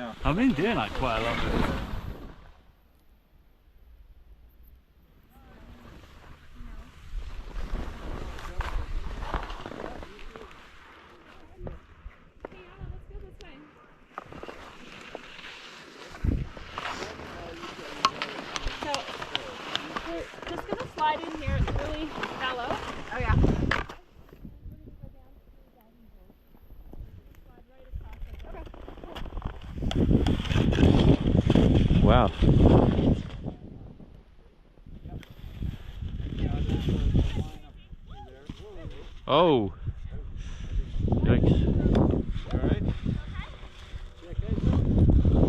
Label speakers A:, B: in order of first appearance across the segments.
A: Yeah.
B: I've been doing that quite a lot.
C: Just gonna slide in here. It's really shallow.
D: Oh yeah.
B: Wow. Oh. Yikes.
A: Alright?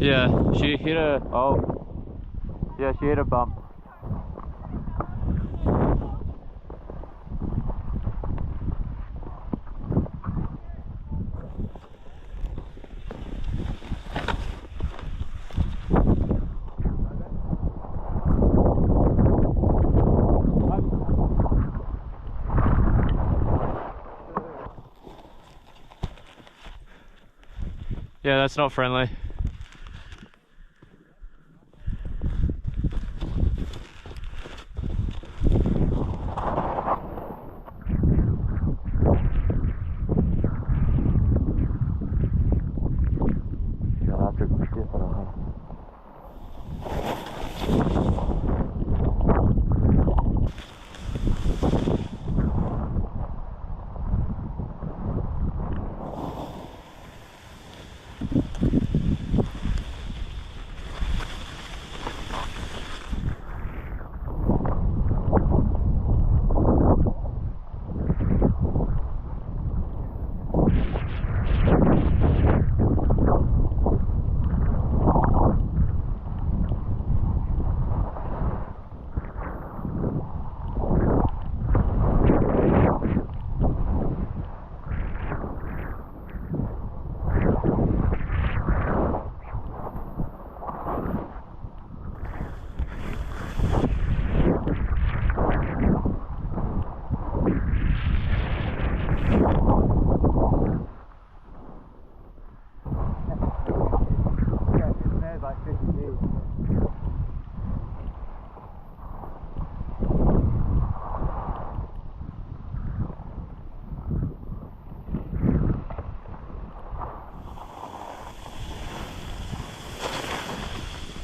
B: Yeah, she hit a. Oh. Yeah, she hit a bump. Yeah, that's not friendly.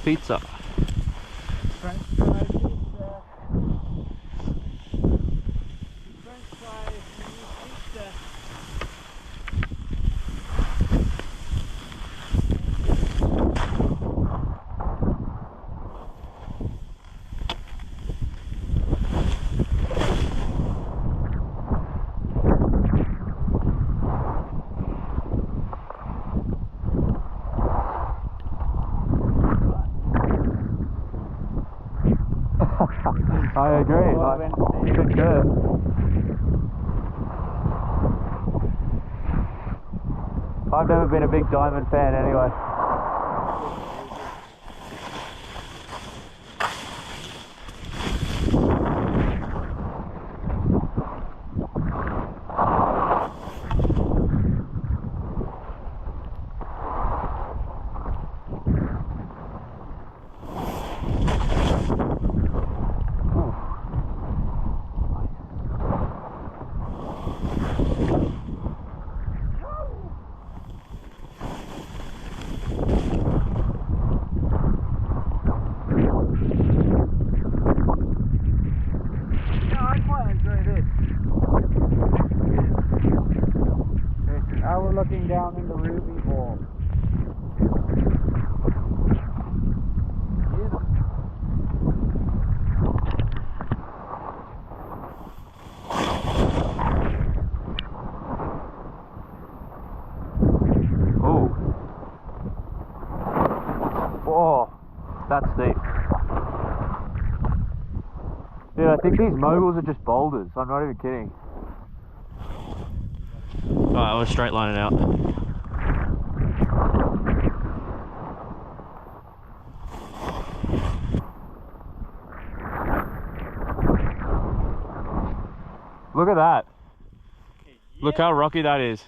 B: Pizza.
A: French fry pizza. French fry pizza.
B: I agree. Like, good curve. I've never been a big diamond fan anyway.
A: Now we're looking down in the Ruby Bowl.
B: Oh. Oh, that's steep. Dude, I think these moguls are just boulders. I'm not even kidding. Alright, we're straight lining out. Look at that. Look how rocky that is.